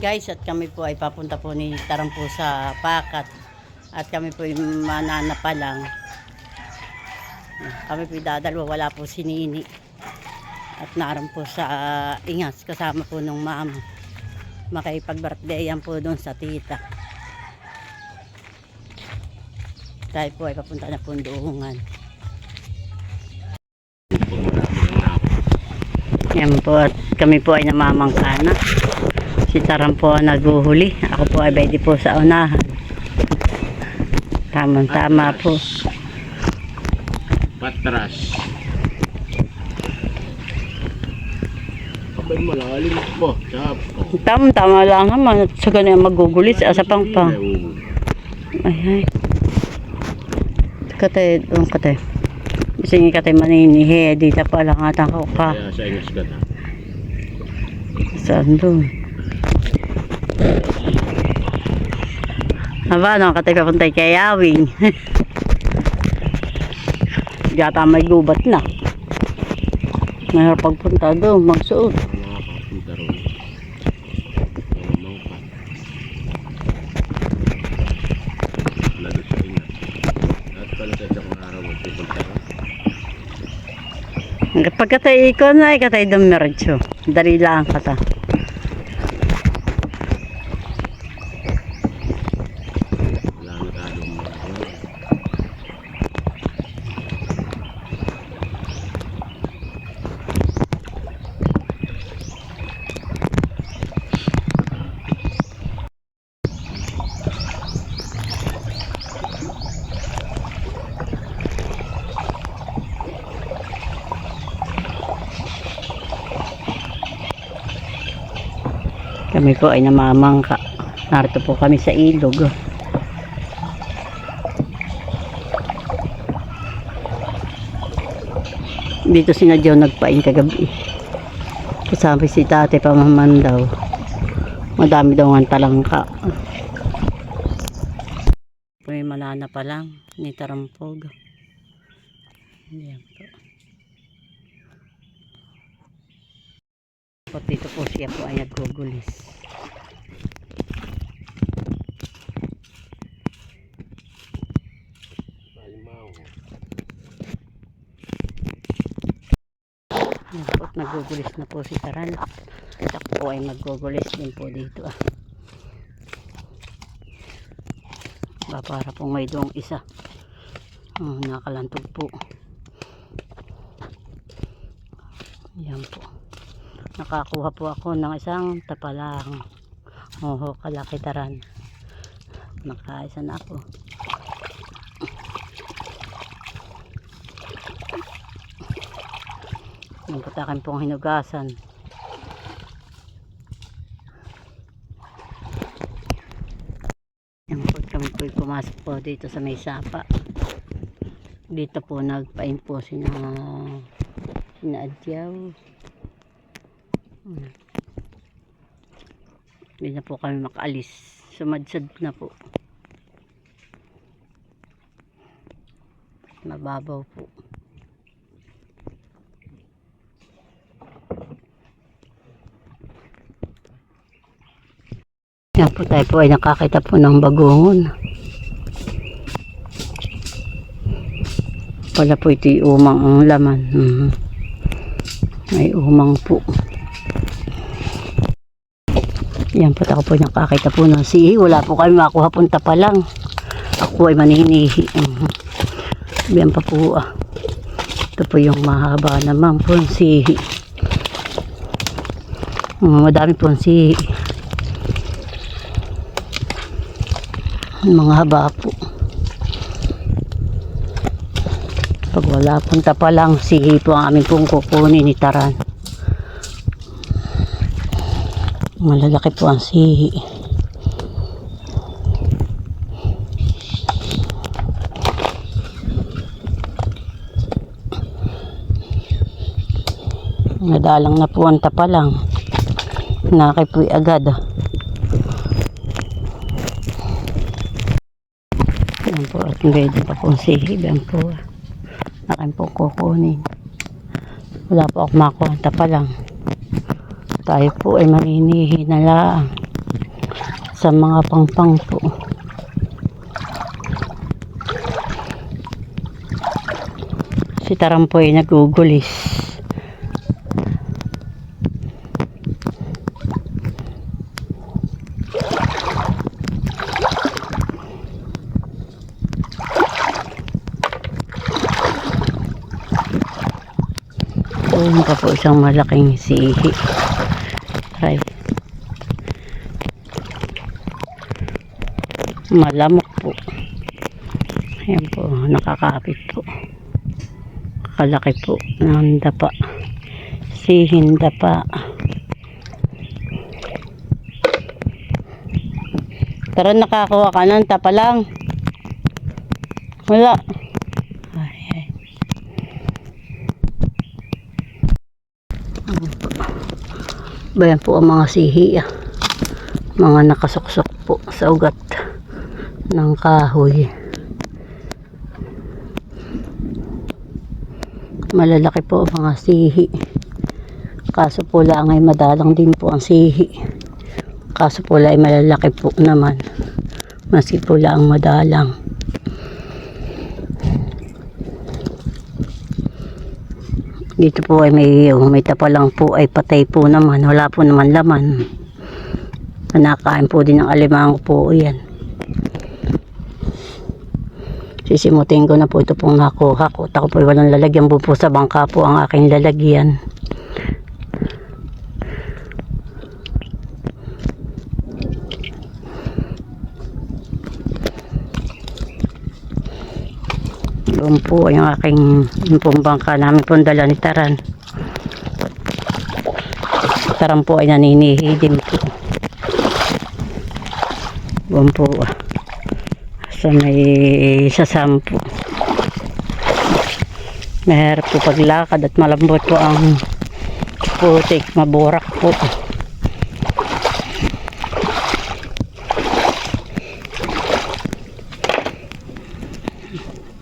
Guys, at kami po ay papunta po ni Tarang po sa Pakat at kami po ay mananapa lang. Kami po dadalwa, wala po si Nini at naroon po sa Ingas kasama po nung mama, makipag-birthdayan po doon sa tita. Tayo po ay papunta na po Duungan. Yan po, at kami po ay namamangkana. Si Tarang po naguhuli. Ako po ay ready po sa unahan. Tamang-tama po. Patras. Kapag malalim po. Tama lang naman. At sa ganyan magugulis. Asa pang pa. Ay. Katay. Katay. Isingin katay maninihi. Dito pa lang atang ko ka. Kaya sa ingas ka na. Saan doon? Aba, no, katay papuntay kay Yawing. Yata may gubat na. Mayroon pagpunta doon, magsuot. Nakakapunta ron. Lalo sa ingas. At pala sa isang araw, magpupunta ron. Pagkatay ikon ay katay dumiretso. Dari lang kata. Kami po ay namamangka. Narito po kami sa ilog. Dito si Nadyo nagpain kagabi. Kasama si tate pamaman daw. Madami daw ang talangka. May manana pa lang ni Tarampog. Ayan po. At dito po siya po ay naggugulis. At naggugulis na po si Taran. At ako po ay maggugulis din po dito. Para pong may doong isa. Nakalantog po. Yan po. Nakakuha po ako ng isang tapalang. Kalaki Taran. Nakaisa na ako. Yung putakan pong hinugasan. Yan po kami po pumasok po dito sa may sapa. Dito po nagpain po sinaadyaw. Hindi na po kami makaalis. Sumadsad na po. Mababaw po. Yan po, tayo po ay nakakita po ng bagungon. Pala po ito yung umang ang laman. May umang po. Yan po, ako po nakakita po ng sihi. Wala po kami makuha, punta pa lang. Ako ay maninihi. Yan pa po. Ito po yung mahaba naman po ang sihi. Madami po ang sihi. Mga haba po. Pag wala, punta pa lang, sihi po ang aming pong kukunin ni Taran. Malalaki po ang sihi. Nadalang na po ang tapalang. Nakipuy agad. Yan po, at ready pa po ang sihi. Yan po. akin po kukunin. Wala po ako makuha pa lang. Tayo po ay maninihi na lang sa mga pangpang po. Si Taram po ay nagugulis. Ayun pa po isang malaking sihi. Ay. Malamok po. Ayan po, nakakapit po. Kalaki po ng dapa. Sihin dapa. Tara, nakakuha ka ng tapa lang. Wala. Bayan po ang mga sihi, mga nakasuksok po sa ugat ng kahoy. Malalaki po ang mga sihi, kaso po lang ay madalang din po ang sihi, kaso po lang ay malalaki po naman, maski po lang madalang. Dito po ay may tapa lang po ay patay po naman. Wala po naman laman. Nakain po din ng alimango po yan. Sisimutin ko na po ito pong nakuha ko. Tako po ay walang lalagyan po sa bangka po ang aking lalagyan. Doon po yung aking yung bangka namin po dala ni Taran. Taran po ay naninihi din po. Doon po sa may sasampo. Mahirap po paglakad at malambot po ang putik, maburak po.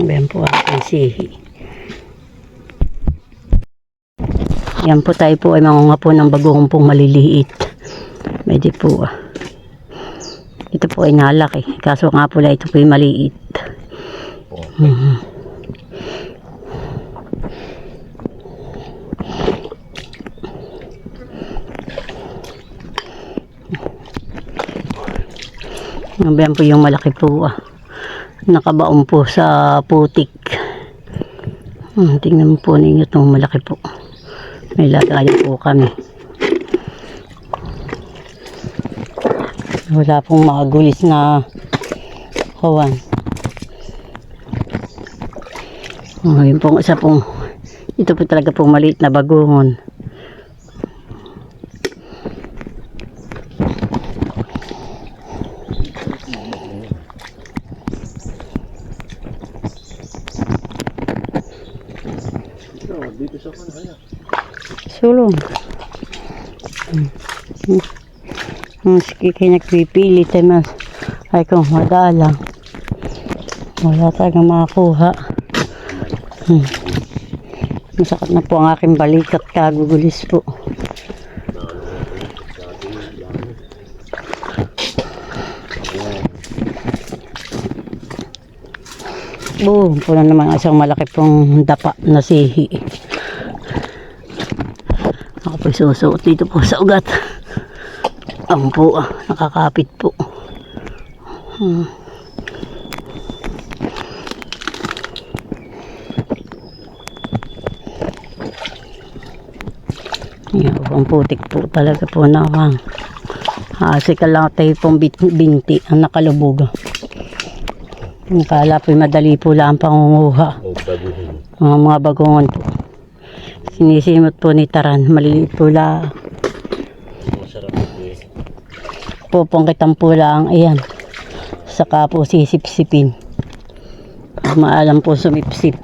Ayan po ang sihi. Yan po, tayo po ay mangunga po ng bagong pong maliliit. Pwede po. Ito po ay nalaki. Kaso nga po ito po ay maliit. Ayan po yung malaki po. Nakabaon po sa putik. Tingnan po ninyo itong malaki po. May lagayan po kami. Wala pong magulis na kawan. Yun pong isa pong, ito po talaga pong maliit na bagungon. Dito sa kanila. Sulong. Maski kayo nagpipili tayo ay kung madalang. Wala talagang makakuha. Masakit na po ang aking balikat, kagugulis po. Boom, po na naman isang malaki pong dapa na sihi. Ako po susuot dito po sa ugat. Ang po, nakakapit po. Yan, ang putik po talaga po naman. Asika lang tayo pong binti ang nakalubog. Kala po madali po lang pangunguha. Mga bagongon po. Sinisimot po ni Taran. Maliliit po lang. Pupungkitan po lang. Ayan. Saka po sisip-sipin. Maalam po sumipsip.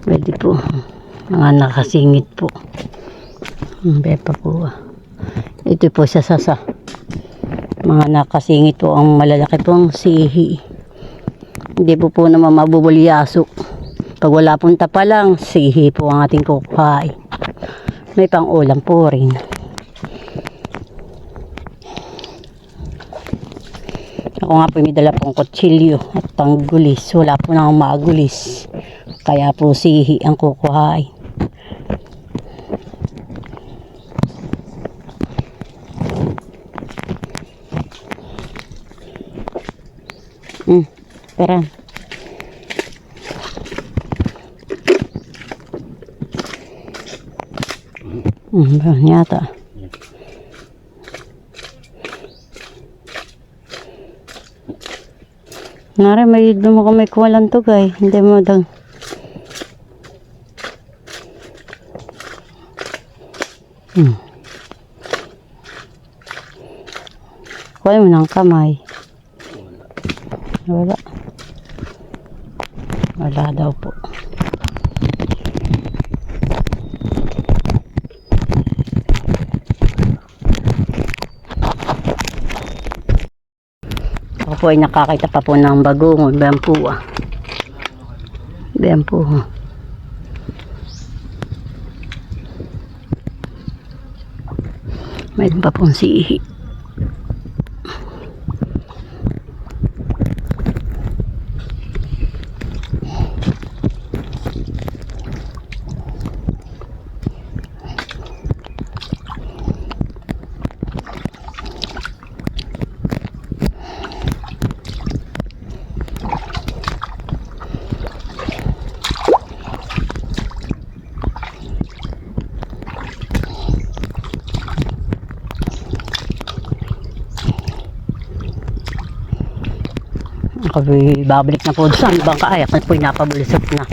Pwede po. Mga nakasingit po. Bepa po. Ito po sa sasa. Mga nakasingit po ang malalaki pong sihi. Hindi po naman mabubulyaso. Pag wala pong tapa lang, sihi po ang ating kukuhain. May pang ulam po rin. Ako nga po may dala pong kutsilyo at panggulis. Wala po nang magulis. Kaya po sihi ang kukuhain. Tara. Yata. Nare, may dumako may kuwalan to guys. Hindi mo daw. Kuha mo ng kamay. Wala. Wala daw po. Ako po ay nakakita pa po ng bagong bambu ah. Bambu. Mayroon pa pong sihi. Ako babalik na po sa bangka ay ako po napabulisot na.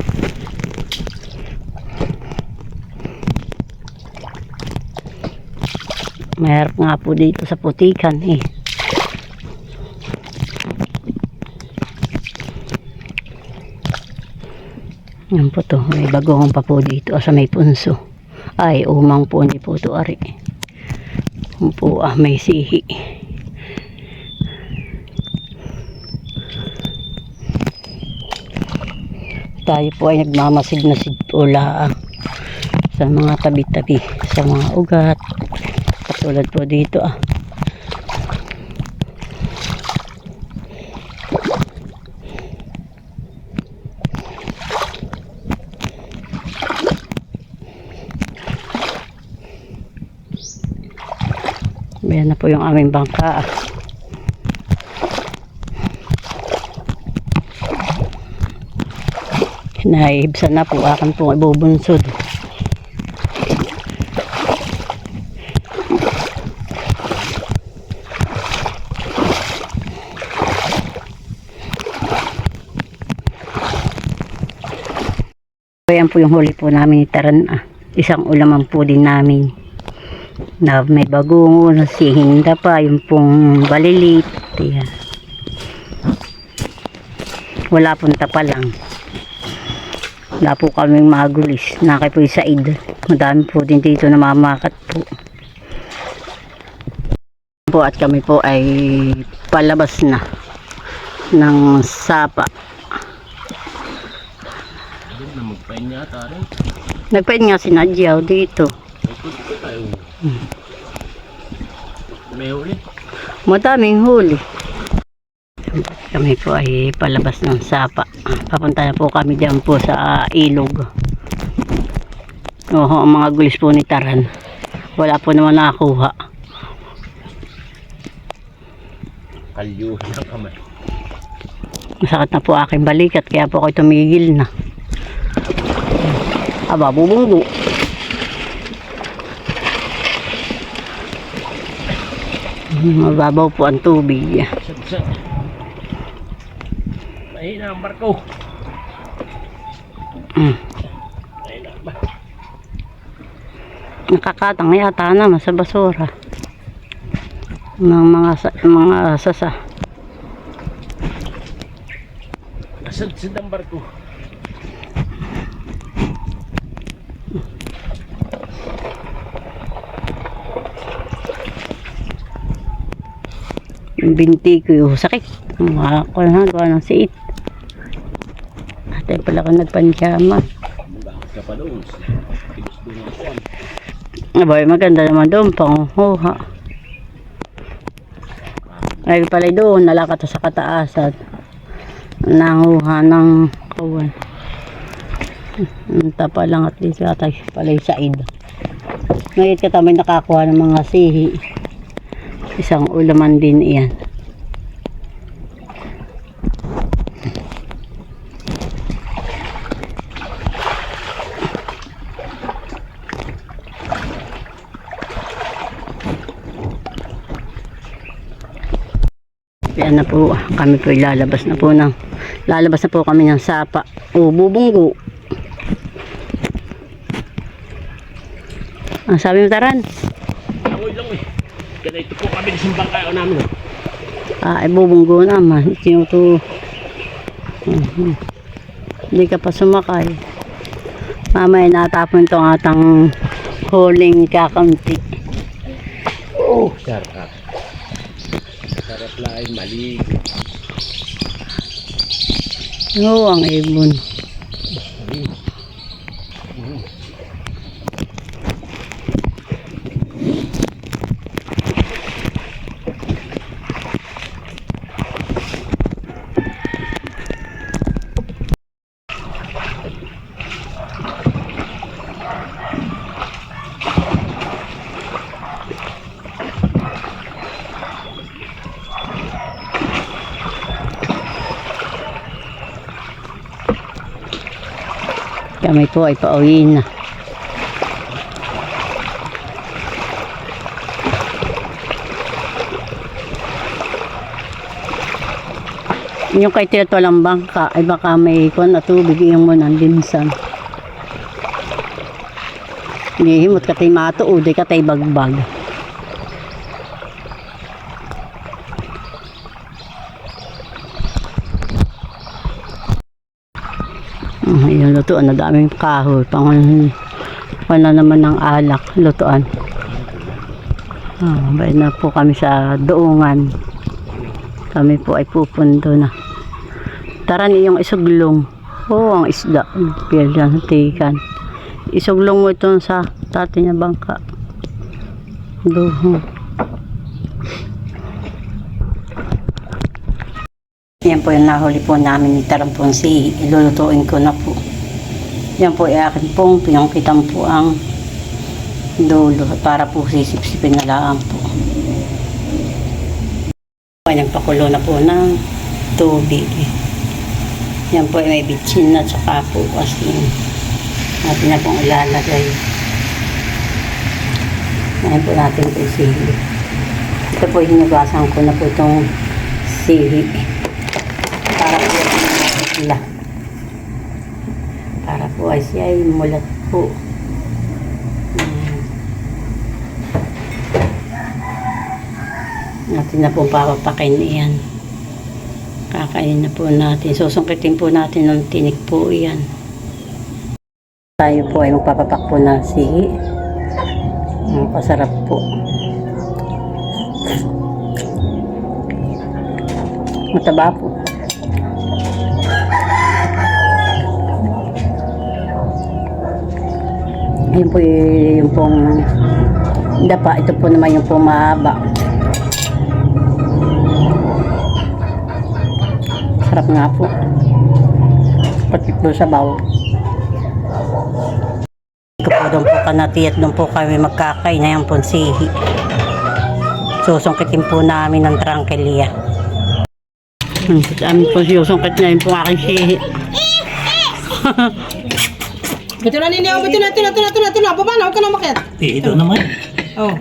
Mayroon nga po dito sa putikan eh. Yan po to, may bagong pa po dito sa may punso. Ay umang po, hindi po to ari. Yan po may sihi. Tayo po ay nagmamasid-masid po laang sa mga tabi-tabi, sa mga ugat. Katulad po dito Ayan na po yung aming bangka Naibsan na po, akan po ibubunsod. Ayan po yung huli po namin ni Taran. Isang ulaman po din namin. Na may bagungo, nasihinda pa, yung pong balilit. Ayan. Wala pong tapa lang. Wala po kaming magulis. Nakay po yung said. Madami po din dito na mamakat po. At kami po ay palabas na ng sapa. Nagpain nga si Nadyaw dito. May huli? Madaming huli. Kami po ay palabas ng sapa. Papunta na po kami dyan po sa ilog. Oho, ang mga gulis po ni Taran. Wala po naman nakakuha. Kalyuhin ang kamay. Masakit na po aking balikat kaya po ako tumigil na. Aba, bubunggo. Mababaw po ang tubig. Mahina ang barko. Mahina ba? Nakakatang yata naman sa basura ng mga sasa. Nasad-sad ang barko. Yung binti ko yung sakit. Gawa ng siit. Kaya pala ka nagpanjama. Bakit ka pa doon? Tigas doon ang kuwan. Abay, maganda naman doon, panguha. Ay pala doon, nalakat sa kataasan. Nanguha ng kawan. Tapa lang at least atay pala yung said. Ngayon ka tamay nakakuha ng mga sihi. Isang ulaman din iyan. Yan na po, kami po lalabas na po kami ng sapa o bubunggo. Ang sabi mo, Taran? Langoy lang eh. Kaya ito po kami sa bangkayo namin. Ay bubunggo naman. Tinuto. Hindi ka pa sumakay. Mamaya natapon itong atang huling kakamti. Oh, sarap. Sarap lang, maligo. Oo, ang ibon. Kami po ay pauwiin na. Yung kay Tito lang bangka ay baka may ikon at tubig yung mo ng dinsan. Himot ka tayo matuod ka tayo bagbag. Yung lutuan na daming kahoy pang naman ng alak lutuan. Bayad na po kami sa doongan. Kami po ay pupunto na. Taran iyong isuglong. Ang isda piyadyan tikan. Isuglong mo ito sa tati niya bangka. Doon. Yan po yung nahuli po namin ni Taramponsi. Ilulutuin ko na po. Yan po ay akin pong pinangkitan po ang dulo para po sisip-sipin na lang po. Nagpakulo na po ng tubig. Yan po ay may bitsin na saka po asin. Natin na pong ilalagay. Ngayon po natin ito sili. Ito po hinugasan ko na po itong sili. Para po sila. Para po ay siya ay mulat po. Natin na po papapakin iyan. Kakainin na po natin. Susungkitin po natin ng tinik po iyan. Tayo po ay magpapapak po ng sihi. Pasarap po. Mataba po. Ayun po yung pong dapa. Ito po naman yung pong mahaba. Sarap nga po. Pati po sa baw. Ito po doon po kanati at doon po kami magkakay na yung ponsihi. Susungkitin po namin ng trangkelia. Amin po susungkit na yun po aking sihi. Betul na ninyo, betul na. Baba na, huwag ka na umakyat. Ito naman. Oh.